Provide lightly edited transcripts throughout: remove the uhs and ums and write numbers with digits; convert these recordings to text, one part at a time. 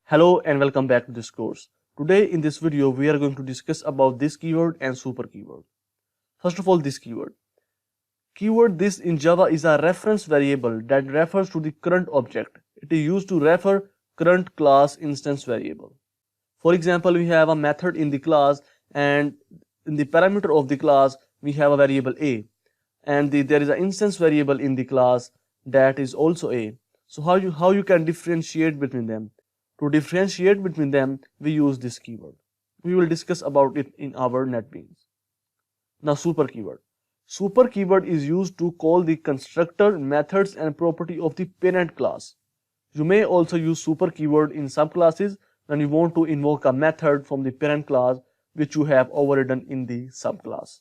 Hello and welcome back to this course. Today in this video we are going to discuss about this keyword and super keyword. First of all, this keyword. Keyword this in Java is a reference variable that refers to the current object. It is used to refer current class instance variable. For example, we have a method in the class, and in the parameter of the class we have a variable a, and there is an instance variable in the class that is also a. So how you can differentiate between them? To differentiate between them, we use this keyword. We will discuss about it in our NetBeans. Now, super keyword. Super keyword is used to call the constructor, methods and property of the parent class. You may also use super keyword in subclasses when you want to invoke a method from the parent class which you have overridden in the subclass.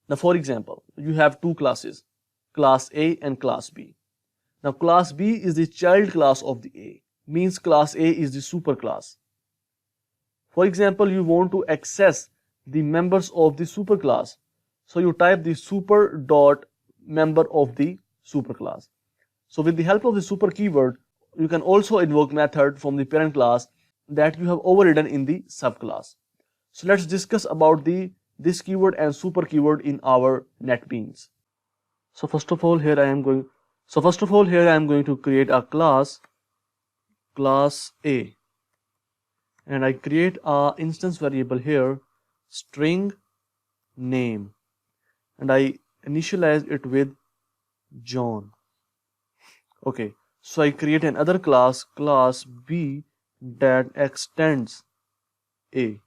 Now, for example, you have two classes, class A and class B. Now, class B is the child class of the A, means class A is the superclass. For example, you want to access the members of the superclass, so you type the super dot member of the superclass. So with the help of the super keyword, you can also invoke method from the parent class that you have overridden in the subclass. So let's discuss about this keyword and super keyword in our NetBeans. So first of all, here I am going to create a class A, and I create a instance variable here, string name, and I initialize it with John. Okay, so I create another class B, that extends A,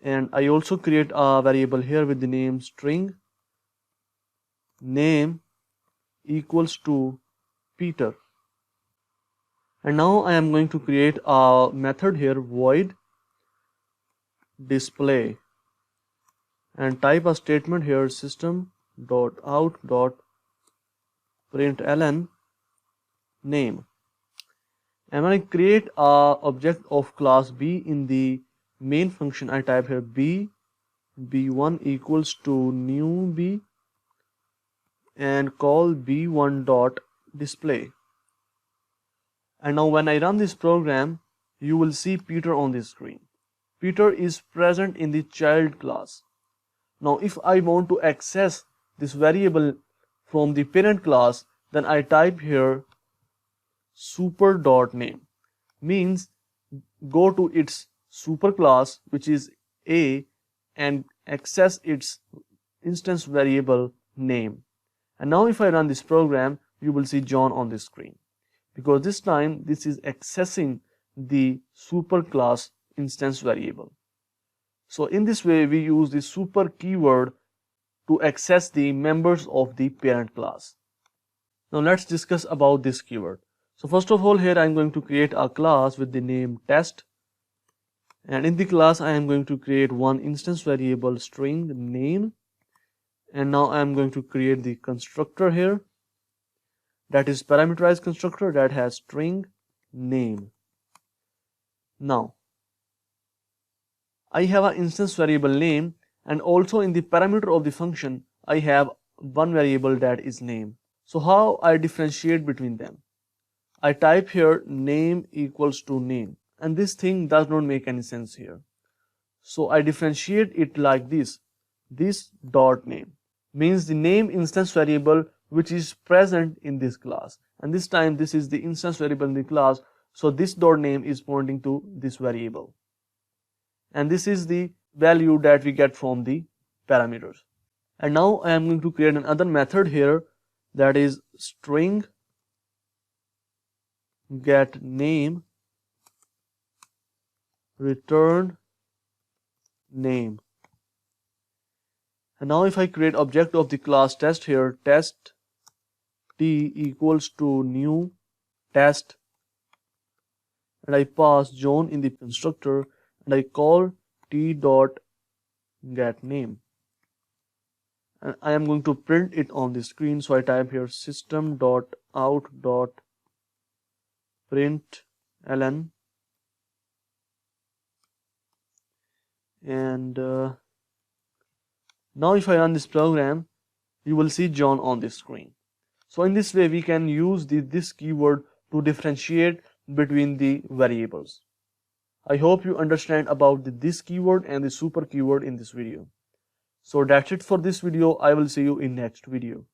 and I also create a variable here with the name string name equals to Peter. And now I am going to create a method here, void display, and type a statement here, system.out.println name. And when I create a object of class B in the main function, I type here b1 equals to new b, and call b1 dot display. And now when I run this program, you will see Peter on the screen. Peter is present in the child class. Now if I want to access this variable from the parent class, then I type here super dot name, means go to its super class, which is A, and access its instance variable name. And now if I run this program, you will see John on the screen, because this time this is accessing the superclass instance variable. So in this way we use the super keyword to access the members of the parent class. Now let's discuss about this keyword. So first of all, here I am going to create a class with the name test, and in the class I am going to create one instance variable, string name. And now I am going to create the constructor here, that is parameterized constructor that has string name. Now I have an instance variable name, and also in the parameter of the function I have one variable that is name. So how I differentiate between them? I type here name equals to name, and this thing does not make any sense here. So I differentiate it like this dot name means the name instance variable which is present in this class, and this time this is the instance variable in the class, so this dot name is pointing to this variable, and this is the value that we get from the parameters. And now I am going to create another method here, that is string get name return name. And now if I create object of the class test here, test t equals to new test, and I pass John in the constructor, and I call t dot get name, and I am going to print it on the screen. So I type here system dot out dot println, and now if I run this program, you will see John on the screen. So in this way we can use this keyword to differentiate between the variables. I hope you understand about this keyword and the super keyword in this video. So that's it for this video. I will see you in next video.